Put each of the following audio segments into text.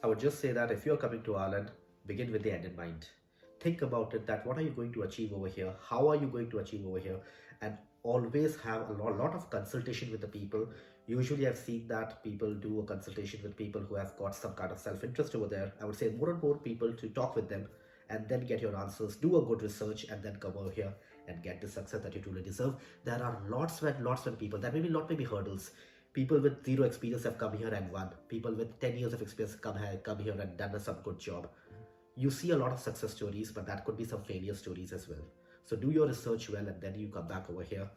I would just say that if you're coming to Ireland, begin with the end in mind. Think about it that what are you going to achieve over here? How are you going to achieve over here? And always have a lot of consultation with the people. Usually, I've seen that people do a consultation with people who have got some kind of self interest over there. I would say more and more people to talk with them and then get your answers. Do a good research and then come over here and get the success that you truly deserve. There are lots of people. There may be maybe hurdles. People with zero experience have come here and won. People with 10 years of experience come here and done some good job. You see a lot of success stories, but that could be some failure stories as well. So do your research well and then you come back over here.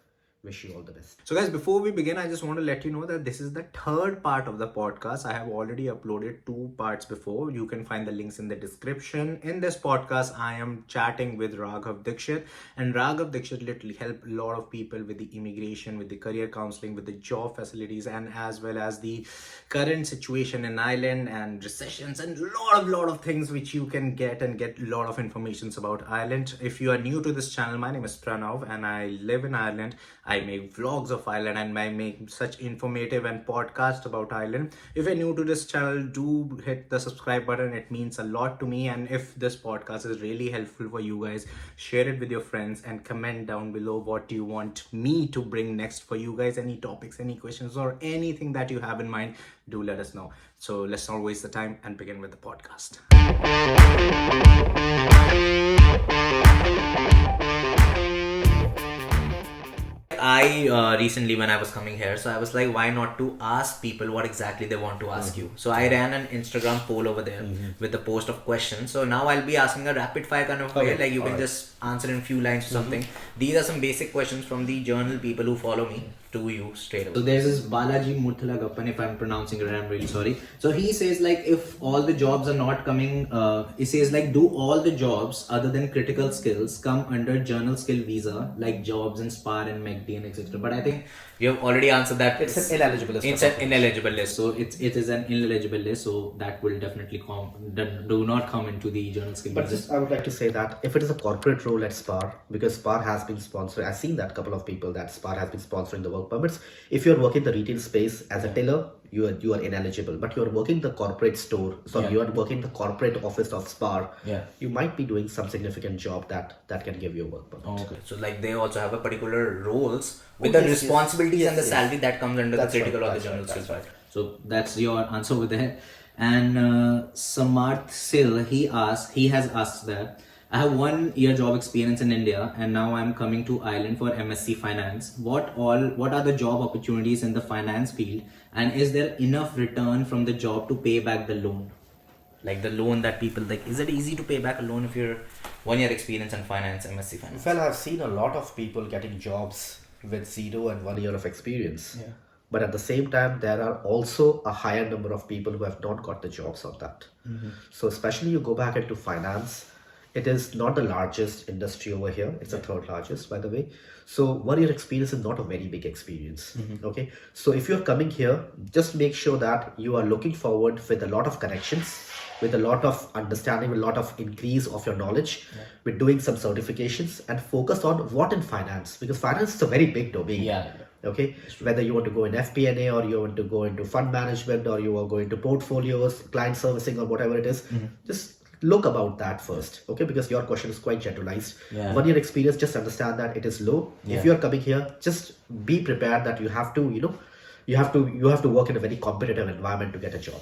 Wish you all the best. So guys, before we begin, I just want to let you know that this is the third part of the podcast. I have already uploaded 2 parts before. You can find the links in the description. In this podcast, I am chatting with Raghav Dixit, and Raghav Dixit literally helped a lot of people with the immigration, with the career counseling, with the job facilities, and as well as the current situation in Ireland and recessions and lot of things which you can get a lot of informations about Ireland. If you are new to this channel, my name is Pranav and I live in Ireland. I make vlogs of Ireland and I make such informative and podcast about Ireland. If you're new to this channel, do hit the subscribe button. It means a lot to me. And if this podcast is really helpful for you guys, share it with your friends and comment down below what you want me to bring next for you guys. Any topics, any questions, or anything that you have in mind, do let us know. So let's not waste the time and begin with the podcast. I recently, when I was coming here, so I was like, why not to ask people what exactly they want to ask you. So I ran an Instagram poll over there with a post of questions. So now I'll be asking a rapid fire kind of way, like you can just answer in few lines or something. These are some basic questions from the journal people who follow me to you straight away. So there's this Balaji Murthalagappan, if I'm pronouncing it, I'm really sorry. So he says like, if all the jobs are not coming, he says like, do all the jobs other than critical skills come under journal skill visa, like jobs in SPAR and McD and etc. But I think you have already answered that. It's an ineligible list. It's an ineligible list. So it is an ineligible list. So that will definitely do not come into the journal skill But visa. just, I would like to say that if it is a corporate role at SPAR, because SPAR has been sponsoring, I've seen that couple of people that SPAR has been sponsoring the work permits. If you're working the retail space as a teller, you are ineligible. But you're working the corporate store, you are working the corporate office of SPAR. You might be doing some significant job that can give you a work permit. Okay. So like they also have a particular roles with the responsibilities and the salary that comes under the critical or the journal skills. Right. So that's your answer over there. And Samarth Sil, he has asked that I have 1 year job experience in India and now I'm coming to Ireland for MSc Finance. What are the job opportunities in the finance field, and is there enough return from the job to pay back the loan? Like the loan that people like, is it easy to pay back a loan if you're 1 year experience in finance, MSc Finance? Well, I've seen a lot of people getting jobs with 0 and 1 year of experience. Yeah. But at the same time, there are also a higher number of people who have not got the jobs on that. So especially you go back into finance, it is not the largest industry over here. It's the 3rd largest, by the way. So 1 year experience is not a very big experience. Okay. So if you're coming here, just make sure that you are looking forward with a lot of connections, with a lot of understanding, with a lot of increase of your knowledge, with doing some certifications, and focus on what in finance, because finance is a very big domain. Okay, whether you want to go in FP&A or you want to go into fund management or you are going to portfolios, client servicing or whatever it is, just look about that first. Okay, because your question is quite generalized. 1 year experience, just understand that it is low. If you are coming here, just be prepared that you have to, you have to work in a very competitive environment to get a job.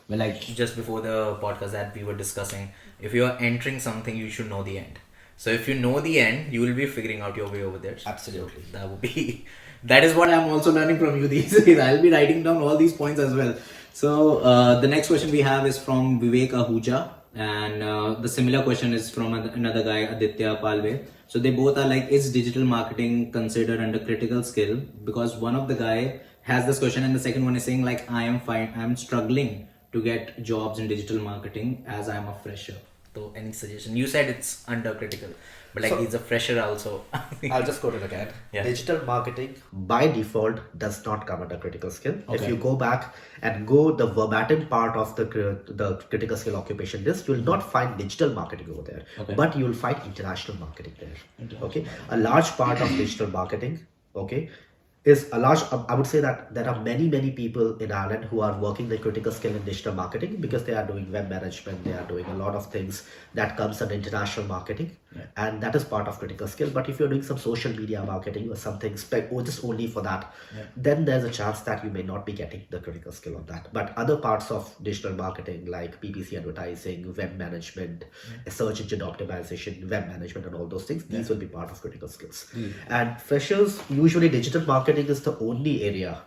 Well, like just before the podcast that we were discussing, if you are entering something, you should know the end. So if you know the end, you will be figuring out your way over there. Absolutely. That is what I'm also learning from you these days. I'll be writing down all these points as well. So the next question we have is from Vivek Ahuja, and the similar question is from another guy, Aditya Palve. So they both are like, is digital marketing considered under critical skill? Because one of the guy has this question and the second one is saying like, I'm struggling to get jobs in digital marketing as I'm a fresher. So any suggestion? You said it's under critical, but like he's a fresher also. I'll just quote it again. Digital marketing by default does not come under critical skill. If you go back and go the verbatim part of the critical skill occupation list, you will not find digital marketing over there, but you will find international marketing there. Okay, a large part of digital marketing, is a large, I would say that there are many people in Ireland who are working the critical skill in digital marketing because they are doing web management, they are doing a lot of things that comes under international marketing, and that is part of critical skill. But if you're doing some social media marketing or something or just only for that, then there's a chance that you may not be getting the critical skill of that. But other parts of digital marketing like PPC advertising, web management, search engine optimization, web management, and all those things, these will be part of critical skills. And freshers, usually digital marketing is the only area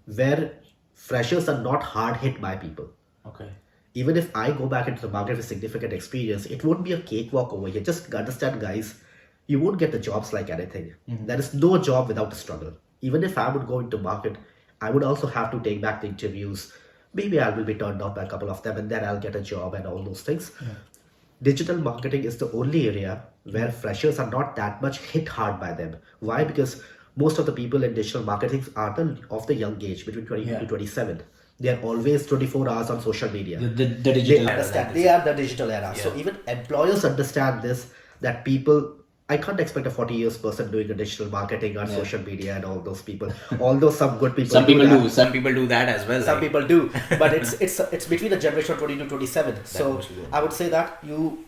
where freshers are not hard hit by people. Okay. Even if I go back into the market with significant experience, it won't be a cakewalk over here. Just understand, guys, you won't get the jobs like anything. There is no job without a struggle. Even if I would go into market, I would also have to take back the interviews. Maybe I will be turned down by a couple of them, and then I'll get a job and all those things. Digital marketing is the only area where freshers are not that much hit hard by them. Why? Because most of the people in digital marketing are of the young age, between 22 to 27. They are always 24 hours on social media. The digital They era, understand. They are the digital era. So even employers understand this, that people, I can't expect a 40 years person doing a digital marketing or social media and all those people. Although some good people Some people that. do. Some people do that as well. Some people do. But it's between the generation of 20 to 27. So I would say that you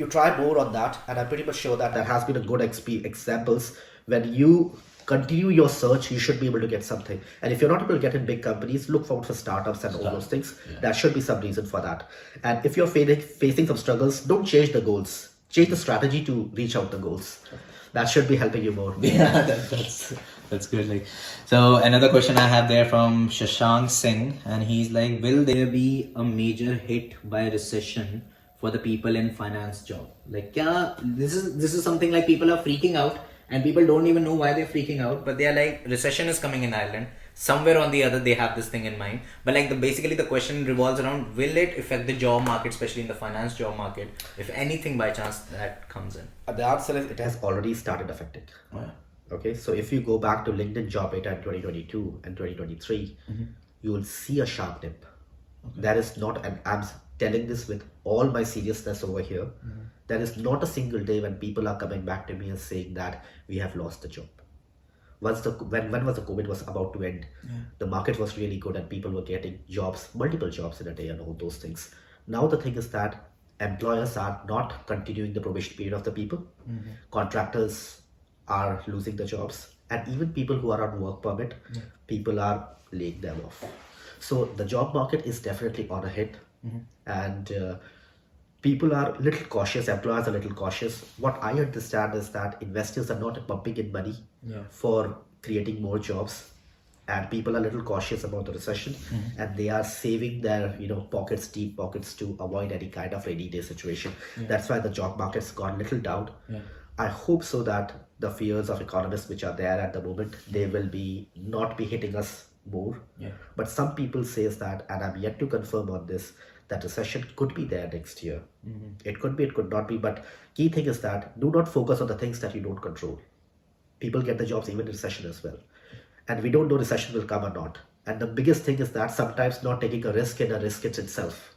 try more on that, and I'm pretty much sure that has been a good examples. When you continue your search, you should be able to get something. And if you're not able to get in big companies, look forward for startups and all those things. There should be some reason for that. And if you're facing some struggles, don't change the goals. Change the strategy to reach out the goals. That should be helping you more. Yeah, that's good. Like, so another question I have there from Shashank Singh, and he's like, will there be a major hit by recession for the people in finance job? Like, this is something like people are freaking out, and people don't even know why they're freaking out, but they are like, recession is coming in Ireland. Somewhere on the other, they have this thing in mind. But like basically the question revolves around, will it affect the job market, especially in the finance job market, if anything by chance that comes in? The answer is it has already started affecting. Okay, so if you go back to LinkedIn job data in 2022 and 2023, you will see a sharp dip. That is not, and I'm telling this with all my seriousness over here, there is not a single day when people are coming back to me and saying that we have lost the job. When was the COVID was about to end, the market was really good and people were getting jobs, multiple jobs in a day and all those things. Now the thing is that employers are not continuing the probation period of the people. Contractors are losing the jobs, and even people who are on work permit, people are laying them off. So the job market is definitely on a hit, and people are a little cautious, employers are a little cautious. What I understand is that investors are not pumping in money for creating more jobs, and people are a little cautious about the recession, and they are saving their pockets, deep pockets, to avoid any kind of rainy day situation. That's why the job market's gone a little down. I hope so that the fears of economists which are there at the moment, they will not be hitting us more. But some people says that, and I'm yet to confirm on this, that recession could be there next year. It could be, it could not be. But key thing is that do not focus on the things that you don't control. People get the jobs even in recession as well. And we don't know recession will come or not. And the biggest thing is that sometimes not taking a risk in a risk itself.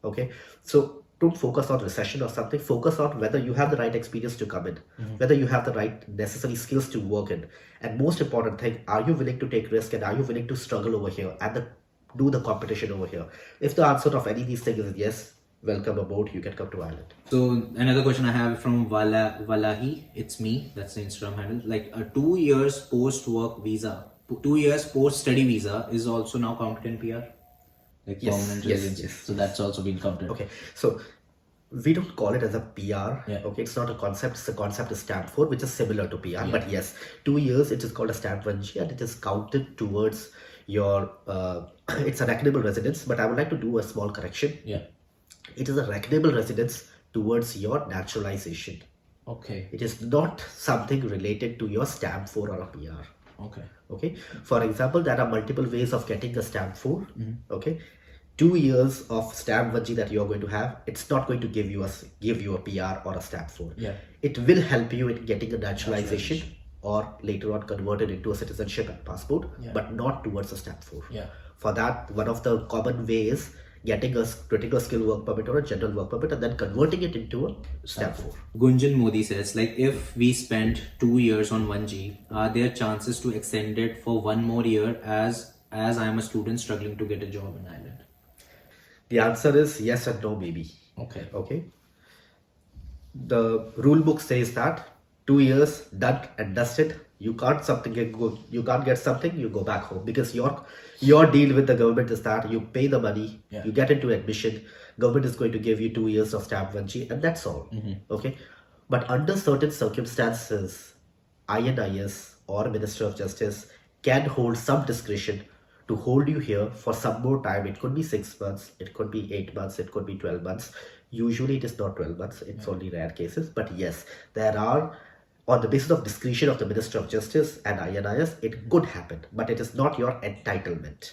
Okay. So don't focus on recession or something. Focus on whether you have the right experience to come in, whether you have the right necessary skills to work in. And most important thing, are you willing to take risk, and are you willing to struggle over here and do the competition over here? If the answer of any of these things is yes, welcome aboard, you can come to Ireland. So another question I have from Valahi, it's me, that's the Instagram handle. Like a 2 years post-work visa, 2 years post-study visa is also now counted in PR? Like permanent residency. So that's also been counted. Okay, so we don't call it as a PR. Okay, it's not a concept. It's a concept of stamp 4, which is similar to PR. But yes, 2 years, it is called a stamp 1G, and it is counted towards your, it's a reckonable residence. But I would like to do a small correction. It is a reckonable residence towards your naturalization. Okay. It is not something related to your stamp 4 or a PR. Okay. For example, there are multiple ways of getting a stamp 4. Okay. 2 years of stamp 1G that you're going to have, it's not going to give you a PR or a stamp 4. It will help you in getting a naturalization or later on converted into a citizenship and passport, but not towards a stamp 4. For that, one of the common ways getting a critical skill work permit or a general work permit, and then converting it into a stamp 4. Gunjan Modi says, like, if we spend 2 years on 1G, are there chances to extend it for 1 more year as I am a student struggling to get a job in Ireland? The answer is yes and no, maybe. Okay. The rule book says that 2 years done and dusted. You can't get something, you go back home, because your deal with the government is that you pay the money, you get into admission, government is going to give you 2 years of stamp 1G, and that's all. Okay. But under certain circumstances, INIS or Minister of Justice can hold some discretion to hold you here for some more time. It could be 6 months, it could be 8 months, it could be 12 months. Usually it is not 12 months, it's only rare cases. But yes, there are, on the basis of discretion of the Minister of Justice and INIS, it could happen, but it is not your entitlement.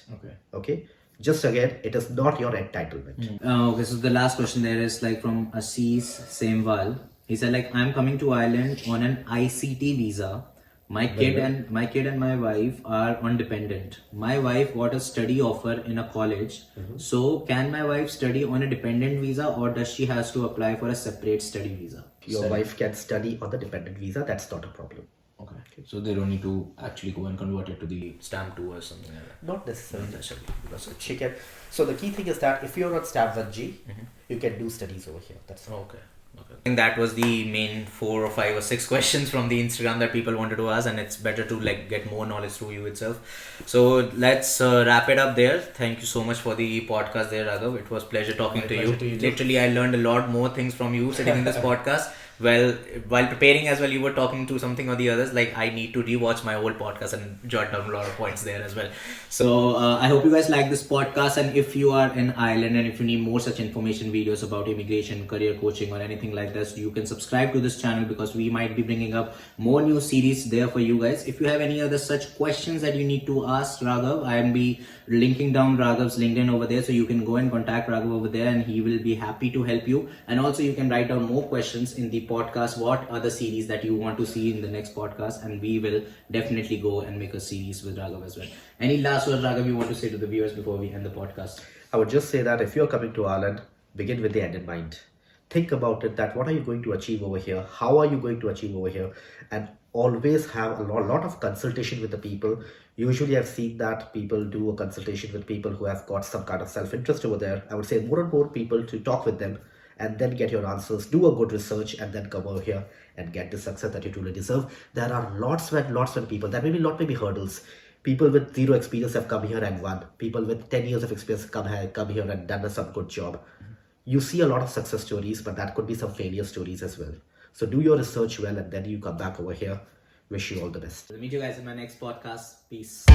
Okay? Just again, it is not your entitlement. Okay, so the last question there is like from Assis Semwal. He said, like, I'm coming to Ireland on an ICT visa. My kid and my wife are on dependent. My wife got a study offer in a college. So can my wife study on a dependent visa, or does she has to apply for a separate study visa? Your wife can study on the dependent visa, that's not a problem. Okay. So they don't need to actually go and convert it to the stamp 2 or something like that. Not necessarily. Because she can. So the key thing is that if you're on stamp 1G, you can do studies over here. That's all. Okay. I think that was the main 4 or 5 or 6 questions from the Instagram that people wanted to ask, and it's better to like get more knowledge through you itself. So let's wrap it up there. Thank you so much for the podcast there, Raghav. It was pleasure talking to you. Literally, I learned a lot more things from you sitting in this podcast. Well, while preparing as well, you were talking to something or the others. Like, I need to rewatch my whole podcast and jot down a lot of points there as well. So I hope you guys like this podcast, and if you are in Ireland and if you need more such information videos about immigration, career coaching, or anything like this, you can subscribe to this channel, because we might be bringing up more new series there for you guys. If you have any other such questions that you need to ask Raghav, I will be linking down Raghav's LinkedIn over there, so you can go and contact Raghav over there, and he will be happy to help you. And also you can write down more questions in the podcast, what are the series that you want to see in the next podcast, and we will definitely go and make a series with Raghav as well. Any last words, Raghav, you want to say to the viewers before we end the podcast? I would just say that if you're coming to Ireland, begin with the end in mind. Think about it, that what are you going to achieve over here? How are you going to achieve over here? And always have a lot of consultation with the people. Usually I've seen that people do a consultation with people who have got some kind of self-interest over there. I would say more and more people to talk with them, and then get your answers, do a good research, and then come over here and get the success that you truly deserve. There are lots of people. There may be hurdles. People with zero experience have come here and won. People with 10 years of experience come here and done some good job. You see a lot of success stories, but that could be some failure stories as well. So do your research well, and then you come back over here. Wish you all the best. I'll meet you guys in my next podcast. Peace.